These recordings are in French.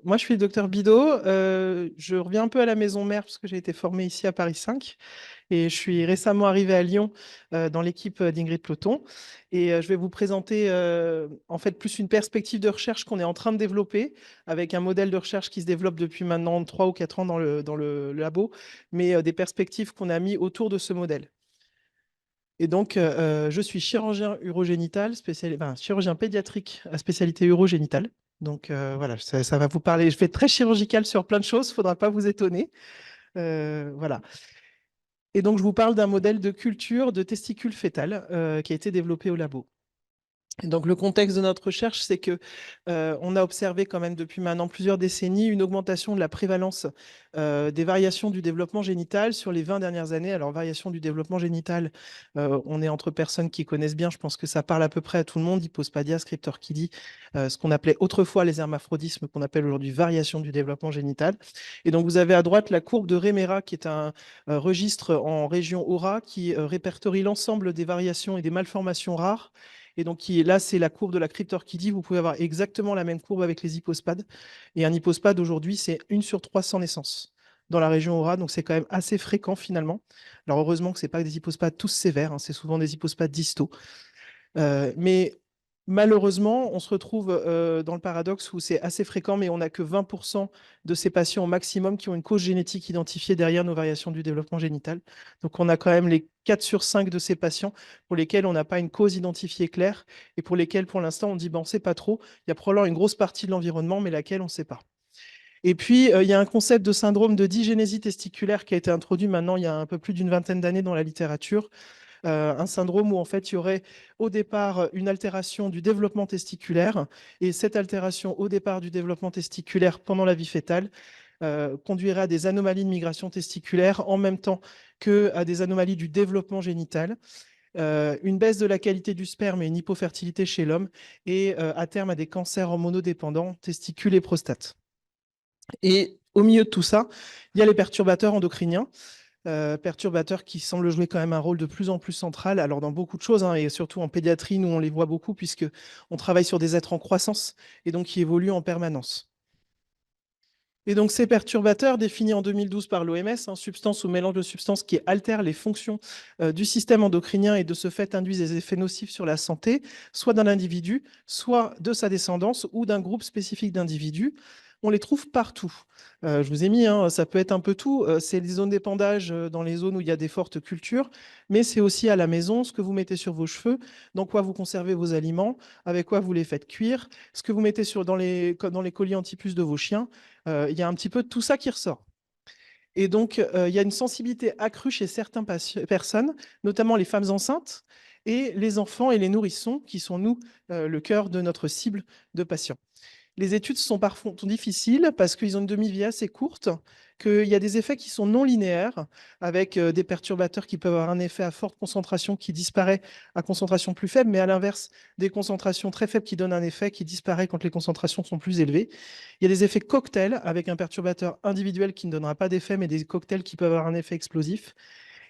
Moi, je suis le docteur Bidot. Je reviens un peu à la maison mère parce que j'ai été formée ici à Paris 5 et je suis récemment arrivée à Lyon dans l'équipe d'Ingrid Ploton. Et je vais vous présenter en fait plus une perspective de recherche qu'on est en train de développer avec un modèle de recherche qui se développe depuis maintenant 3 ou 4 ans dans le labo, mais des perspectives qu'on a mis autour de ce modèle. Et donc, je suis chirurgien urogénital, chirurgien pédiatrique à spécialité urogénitale. Donc, voilà, ça va vous parler. Je vais être très chirurgical sur plein de choses, il ne faudra pas vous étonner. Voilà. Et donc, je vous parle d'un modèle de culture de testicules fœtales qui a été développé au labo. Et donc, le contexte de notre recherche, c'est que on a observé quand même depuis maintenant plusieurs décennies une augmentation de la prévalence des variations du développement génital sur les 20 dernières années. Alors, variation du développement génital, on est entre personnes qui connaissent bien, je pense que ça parle à peu près à tout le monde, Hypospadia, Scriptor Kiddy, ce qu'on appelait autrefois les hermaphrodismes, qu'on appelle aujourd'hui variation du développement génital. Et donc, vous avez à droite la courbe de Remera, qui est un registre en région Aura, qui répertorie l'ensemble des variations et des malformations rares. Et donc là, c'est la courbe de la cryptorchidie. Vous pouvez avoir exactement la même courbe avec les hypospades. Et un hypospade aujourd'hui, c'est 1 sur 300 naissances dans la région Aura. Donc c'est quand même assez fréquent finalement. Alors heureusement que ce n'est pas des hypospades tous sévères, hein, c'est souvent des hypospades distaux. Mais malheureusement, on se retrouve dans le paradoxe où c'est assez fréquent, mais on n'a que 20% de ces patients au maximum qui ont une cause génétique identifiée derrière nos variations du développement génital. Donc on a quand même les 4 sur 5 de ces patients pour lesquels on n'a pas une cause identifiée claire et pour lesquels pour l'instant on dit bon, on ne sait pas trop. Il y a probablement une grosse partie de l'environnement, mais laquelle on ne sait pas. Et puis, il y a un concept de syndrome de digénésie testiculaire qui a été introduit maintenant il y a un peu plus d'une vingtaine d'années dans la littérature, un syndrome où en fait il y aurait au départ une altération du développement testiculaire et cette altération au départ du développement testiculaire pendant la vie fœtale conduirait à des anomalies de migration testiculaire en même temps qu'à des anomalies du développement génital, une baisse de la qualité du sperme et une hypofertilité chez l'homme et à terme à des cancers hormonodépendants, testicules et prostate. Et au milieu de tout ça, il y a les perturbateurs endocriniens, perturbateurs qui semblent jouer quand même un rôle de plus en plus central, alors dans beaucoup de choses, hein, et surtout en pédiatrie, nous on les voit beaucoup puisque on travaille sur des êtres en croissance et donc qui évoluent en permanence. Et donc ces perturbateurs, définis en 2012 par l'OMS, substances ou mélange de substances qui altèrent les fonctions du système endocrinien et de ce fait induisent des effets nocifs sur la santé, soit d'un individu, soit de sa descendance ou d'un groupe spécifique d'individus. On les trouve partout. Je vous ai mis, hein, ça peut être un peu tout. C'est les zones d'épandage dans les zones où il y a des fortes cultures, mais c'est aussi à la maison, ce que vous mettez sur vos cheveux, dans quoi vous conservez vos aliments, avec quoi vous les faites cuire, ce que vous mettez dans les colis anti-puces de vos chiens. Il y a un petit peu de tout ça qui ressort. Et donc, il y a une sensibilité accrue chez certaines personnes, notamment les femmes enceintes et les enfants et les nourrissons, qui sont, nous, le cœur de notre cible de patients. Les études sont parfois difficiles parce qu'ils ont une demi-vie assez courte, qu'il y a des effets qui sont non linéaires, avec des perturbateurs qui peuvent avoir un effet à forte concentration qui disparaît à concentration plus faible, mais à l'inverse, des concentrations très faibles qui donnent un effet qui disparaît quand les concentrations sont plus élevées. Il y a des effets cocktails avec un perturbateur individuel qui ne donnera pas d'effet, mais des cocktails qui peuvent avoir un effet explosif.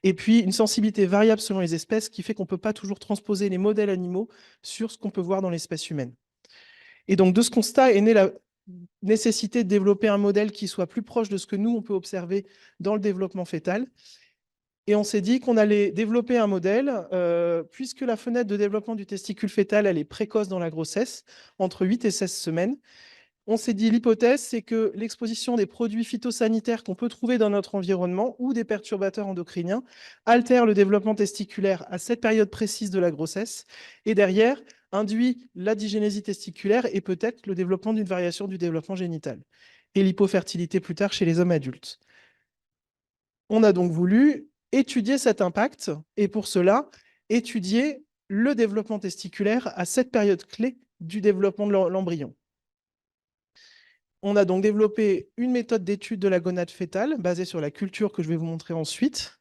Et puis, une sensibilité variable selon les espèces qui fait qu'on ne peut pas toujours transposer les modèles animaux sur ce qu'on peut voir dans l'espèce humaine. Et donc, de ce constat est née la nécessité de développer un modèle qui soit plus proche de ce que nous, on peut observer dans le développement fœtal. Et on s'est dit qu'on allait développer un modèle, puisque la fenêtre de développement du testicule fœtal, elle est précoce dans la grossesse, entre 8 et 16 semaines. On s'est dit, l'hypothèse, c'est que l'exposition des produits phytosanitaires qu'on peut trouver dans notre environnement ou des perturbateurs endocriniens altère le développement testiculaire à cette période précise de la grossesse et derrière induit la digénésie testiculaire et peut-être le développement d'une variation du développement génital et l'hypofertilité plus tard chez les hommes adultes. On a donc voulu étudier cet impact et pour cela, étudier le développement testiculaire à cette période clé du développement de l'embryon. On a donc développé une méthode d'étude de la gonade fœtale basée sur la culture que je vais vous montrer ensuite.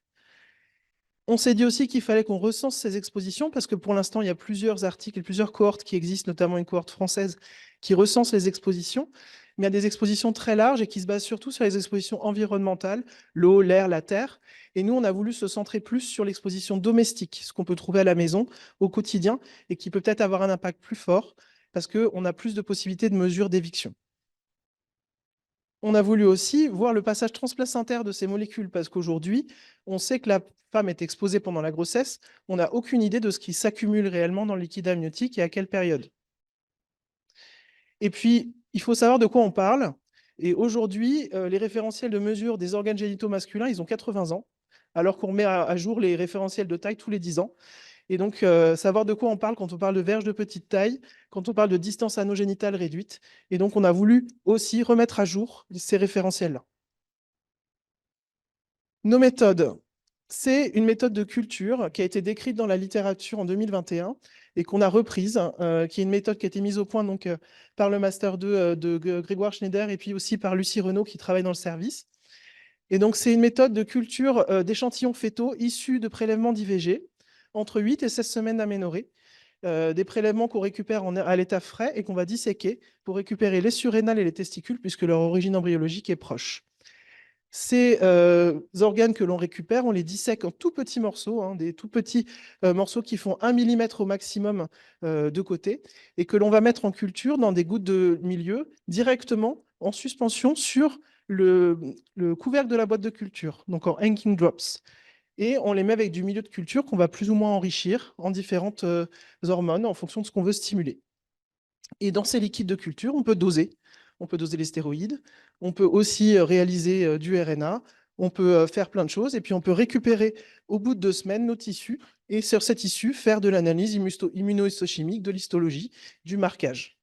On s'est dit aussi qu'il fallait qu'on recense ces expositions parce que pour l'instant, il y a plusieurs articles et plusieurs cohortes qui existent, notamment une cohorte française qui recense les expositions. Mais il y a des expositions très larges et qui se basent surtout sur les expositions environnementales, l'eau, l'air, la terre. Et nous, on a voulu se centrer plus sur l'exposition domestique, ce qu'on peut trouver à la maison, au quotidien, et qui peut peut-être avoir un impact plus fort parce qu'on a plus de possibilités de mesure d'éviction. On a voulu aussi voir le passage transplacentaire de ces molécules parce qu'aujourd'hui, on sait que la femme est exposée pendant la grossesse. On n'a aucune idée de ce qui s'accumule réellement dans le liquide amniotique et à quelle période. Et puis, il faut savoir de quoi on parle. Et aujourd'hui, les référentiels de mesure des organes génitaux masculins, ils ont 80 ans, alors qu'on met à jour les référentiels de taille tous les 10 ans. Et donc, savoir de quoi on parle quand on parle de verges de petite taille, quand on parle de distance anogénitale réduite. Et donc, on a voulu aussi remettre à jour ces référentiels-là. Nos méthodes. C'est une méthode de culture qui a été décrite dans la littérature en 2021 et qu'on a reprise, qui est une méthode qui a été mise au point donc, par le Master 2 de Grégoire Schneider et puis aussi par Lucie Renaud qui travaille dans le service. Et donc, c'est une méthode de culture d'échantillons fétaux issus de prélèvements d'IVG entre 8 et 16 semaines d'aménorrhée. Des prélèvements qu'on récupère à l'état frais et qu'on va disséquer pour récupérer les surrénales et les testicules puisque leur origine embryologique est proche. Ces organes que l'on récupère, on les dissèque en tout petits morceaux, hein, des tout petits morceaux qui font 1 millimètre au maximum de côté, et que l'on va mettre en culture dans des gouttes de milieu directement en suspension sur le couvercle de la boîte de culture, donc en hanging drops. Et on les met avec du milieu de culture qu'on va plus ou moins enrichir en différentes hormones en fonction de ce qu'on veut stimuler. Et dans ces liquides de culture, on peut doser. On peut doser les stéroïdes, on peut aussi réaliser du RNA, on peut faire plein de choses, et puis on peut récupérer au bout de 2 semaines nos tissus, et sur ces tissus, faire de l'analyse immunohistochimique, de l'histologie, du marquage.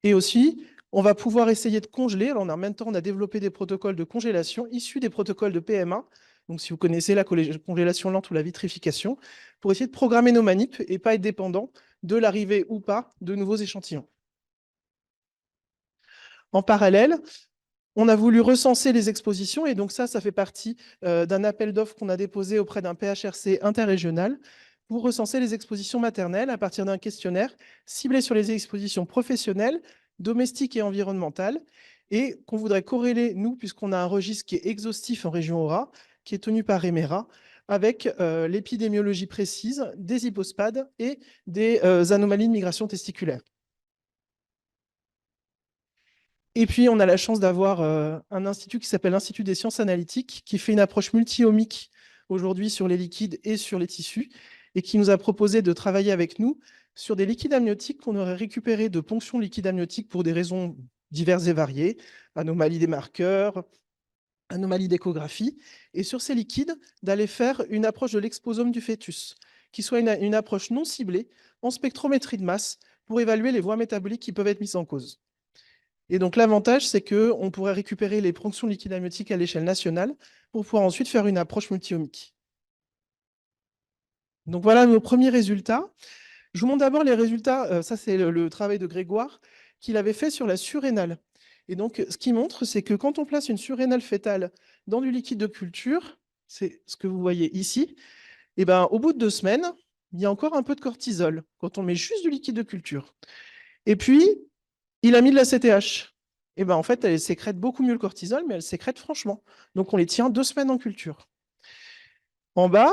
Et aussi, on va pouvoir essayer de congeler. Alors, en même temps, on a développé des protocoles de congélation issus des protocoles de PMA. Donc, si vous connaissez la congélation lente ou la vitrification, pour essayer de programmer nos manips et pas être dépendant de l'arrivée ou pas de nouveaux échantillons. En parallèle, on a voulu recenser les expositions et donc ça fait partie d'un appel d'offres qu'on a déposé auprès d'un PHRC interrégional pour recenser les expositions maternelles à partir d'un questionnaire ciblé sur les expositions professionnelles, domestiques et environnementales et qu'on voudrait corréler, nous, puisqu'on a un registre qui est exhaustif en région Aura, qui est tenu par Emera, avec l'épidémiologie précise des hypospades et des anomalies de migration testiculaire. Et puis, on a la chance d'avoir un institut qui s'appelle l'Institut des sciences analytiques, qui fait une approche multi-omique aujourd'hui sur les liquides et sur les tissus, et qui nous a proposé de travailler avec nous sur des liquides amniotiques qu'on aurait récupérés de ponction liquide amniotique pour des raisons diverses et variées, anomalies des marqueurs, anomalies d'échographie, et sur ces liquides, d'aller faire une approche de l'exposome du fœtus, qui soit une approche non ciblée en spectrométrie de masse pour évaluer les voies métaboliques qui peuvent être mises en cause. Et donc l'avantage, c'est qu'on pourrait récupérer les ponctions liquides amniotiques à l'échelle nationale pour pouvoir ensuite faire une approche multi-omique. Donc voilà nos premiers résultats. Je vous montre d'abord les résultats, ça c'est le travail de Grégoire, qu'il avait fait sur la surrénale. Et donc ce qu'il montre, c'est que quand on place une surrénale fétale dans du liquide de culture, c'est ce que vous voyez ici, et ben, au bout de 2 semaines, il y a encore un peu de cortisol quand on met juste du liquide de culture. Et puis, il a mis de la CTH. Et ben en fait, elle sécrète beaucoup mieux le cortisol, mais elle sécrète franchement. Donc on les tient 2 semaines en culture. En bas,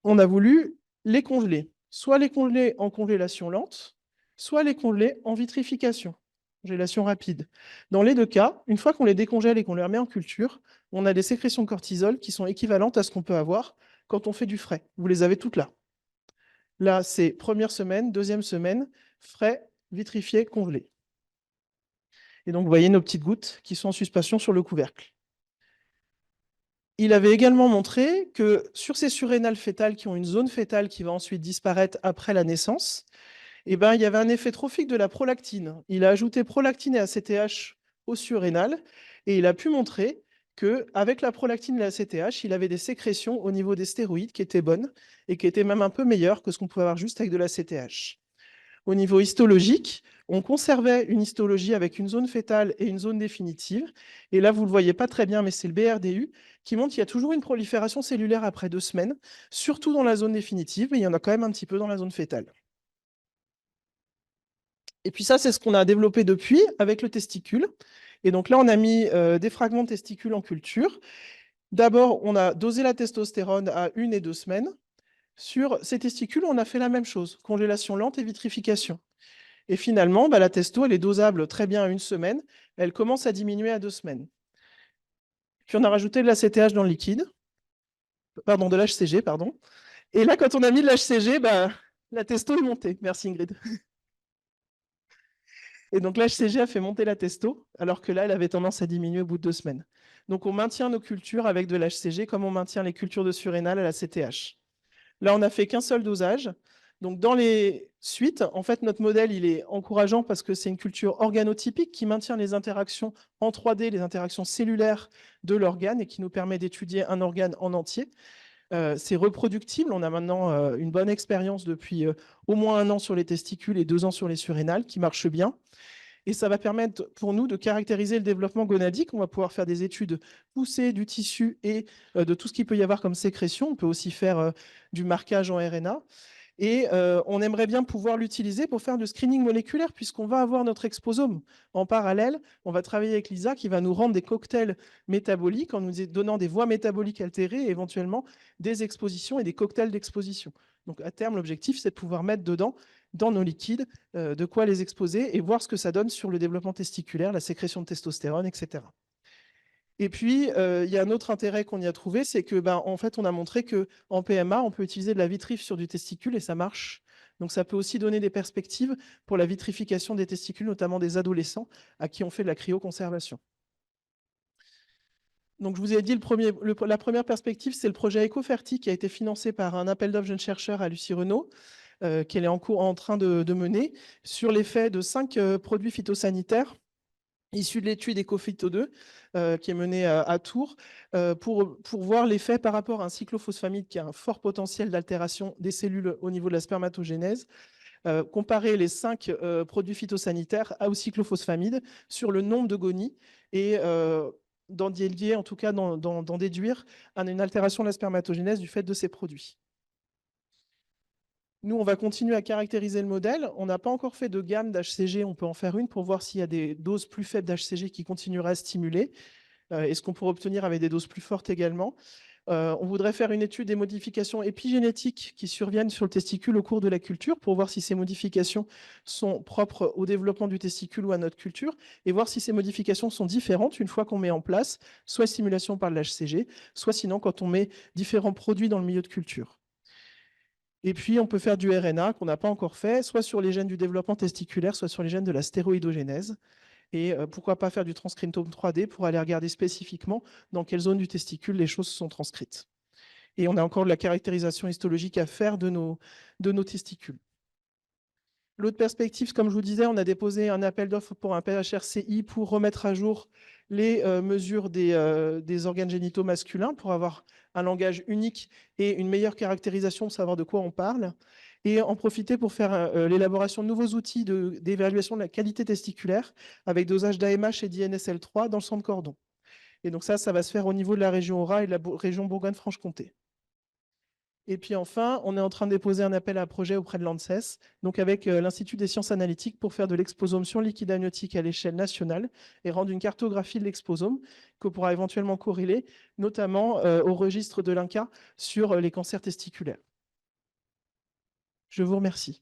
on a voulu les congeler. Soit les congeler en congélation lente, soit les congeler en vitrification, congélation rapide. Dans les deux cas, une fois qu'on les décongèle et qu'on les remet en culture, on a des sécrétions de cortisol qui sont équivalentes à ce qu'on peut avoir quand on fait du frais. Vous les avez toutes là. Là, c'est première semaine, deuxième semaine, frais, vitrifié, congelé. Et donc, vous voyez nos petites gouttes qui sont en suspension sur le couvercle. Il avait également montré que sur ces surrénales fétales qui ont une zone fétale qui va ensuite disparaître après la naissance, eh ben, il y avait un effet trophique de la prolactine. Il a ajouté prolactine et ACTH aux surrénales et il a pu montrer qu'avec la prolactine et la ACTH, il avait des sécrétions au niveau des stéroïdes qui étaient bonnes et qui étaient même un peu meilleures que ce qu'on pouvait avoir juste avec de la CTH. Au niveau histologique, on conservait une histologie avec une zone fétale et une zone définitive. Et là, vous ne le voyez pas très bien, mais c'est le BRDU qui montre qu'il y a toujours une prolifération cellulaire après 2 semaines, surtout dans la zone définitive, mais il y en a quand même un petit peu dans la zone fétale. Et puis ça, c'est ce qu'on a développé depuis avec le testicule. Et donc là, on a mis des fragments de testicules en culture. D'abord, on a dosé la testostérone à 1 et 2 semaines. Sur ces testicules, on a fait la même chose, congélation lente et vitrification. Et finalement, bah, la testo, elle est dosable très bien à 1 semaine. Elle commence à diminuer à 2 semaines. Puis on a rajouté de l'ACTH dans le liquide, pardon, de l'HCG, pardon. Et là, quand on a mis de l'HCG, bah, la testo est montée. Merci Ingrid. Et donc l'HCG a fait monter la testo, alors que là, elle avait tendance à diminuer au bout de 2 semaines. Donc on maintient nos cultures avec de l'HCG comme on maintient les cultures de surrénal à la CTH. Là, on n'a fait qu'un seul dosage. Donc dans les suites, en fait, notre modèle, il est encourageant parce que c'est une culture organotypique qui maintient les interactions en 3D, les interactions cellulaires de l'organe et qui nous permet d'étudier un organe en entier. C'est reproductible. On a maintenant une bonne expérience depuis au moins 1 an sur les testicules et 2 ans sur les surrénales qui marche bien. Et ça va permettre pour nous de caractériser le développement gonadique. On va pouvoir faire des études poussées du tissu et de tout ce qu'il peut y avoir comme sécrétion. On peut aussi faire du marquage en RNA. Et on aimerait bien pouvoir l'utiliser pour faire du screening moléculaire, puisqu'on va avoir notre exposome. En parallèle, on va travailler avec l'ISA qui va nous rendre des cocktails métaboliques en nous donnant des voies métaboliques altérées et éventuellement des expositions et des cocktails d'exposition. Donc à terme, l'objectif, c'est de pouvoir mettre dedans, dans nos liquides, de quoi les exposer et voir ce que ça donne sur le développement testiculaire, la sécrétion de testostérone, etc. Et puis, il y a un autre intérêt qu'on y a trouvé, c'est que, ben, en fait, on a montré qu'en PMA, on peut utiliser de la vitrif sur du testicule et ça marche. Donc, ça peut aussi donner des perspectives pour la vitrification des testicules, notamment des adolescents à qui on fait de la cryoconservation. Donc, je vous ai dit, la première perspective, c'est le projet EcoFerti qui a été financé par un appel d'offres jeunes chercheurs à Lucie Renaud, qu'elle est en train de mener, sur l'effet de 5 produits phytosanitaires issu de l'étude EcoPhyto 2, qui est menée à Tours, pour voir l'effet par rapport à un cyclophosphamide qui a un fort potentiel d'altération des cellules au niveau de la spermatogénèse, comparer les 5 produits phytosanitaires au cyclophosphamide sur le nombre de gonies et d'en déduire, en tout cas d'en déduire une altération de la spermatogénèse du fait de ces produits. Nous, on va continuer à caractériser le modèle. On n'a pas encore fait de gamme d'HCG. On peut en faire une pour voir s'il y a des doses plus faibles d'HCG qui continueraient à stimuler. Et ce qu'on pourrait obtenir avec des doses plus fortes également. On voudrait faire une étude des modifications épigénétiques qui surviennent sur le testicule au cours de la culture pour voir si ces modifications sont propres au développement du testicule ou à notre culture et voir si ces modifications sont différentes une fois qu'on met en place soit stimulation par l'HCG, soit sinon quand on met différents produits dans le milieu de culture. Et puis, on peut faire du RNA qu'on n'a pas encore fait, soit sur les gènes du développement testiculaire, soit sur les gènes de la stéroïdogénèse. Et pourquoi pas faire du transcriptome 3D pour aller regarder spécifiquement dans quelle zone du testicule les choses sont transcrites. Et on a encore de la caractérisation histologique à faire de nos testicules. L'autre perspective, comme je vous disais, on a déposé un appel d'offres pour un PHRCI pour remettre à jour les mesures des organes génitaux masculins pour avoir un langage unique et une meilleure caractérisation pour savoir de quoi on parle. Et en profiter pour faire l'élaboration de nouveaux outils d'évaluation de la qualité testiculaire avec dosage d'AMH et d'INSL3 dans le centre cordon. Et donc ça va se faire au niveau de la région Aura et de la région Bourgogne-Franche-Comté. Et puis enfin, on est en train de déposer un appel à projet auprès de l'ANSES, donc avec l'Institut des sciences analytiques pour faire de l'exposome sur liquide amniotique à l'échelle nationale et rendre une cartographie de l'exposome qu'on pourra éventuellement corréler, notamment au registre de l'INCa sur les cancers testiculaires. Je vous remercie.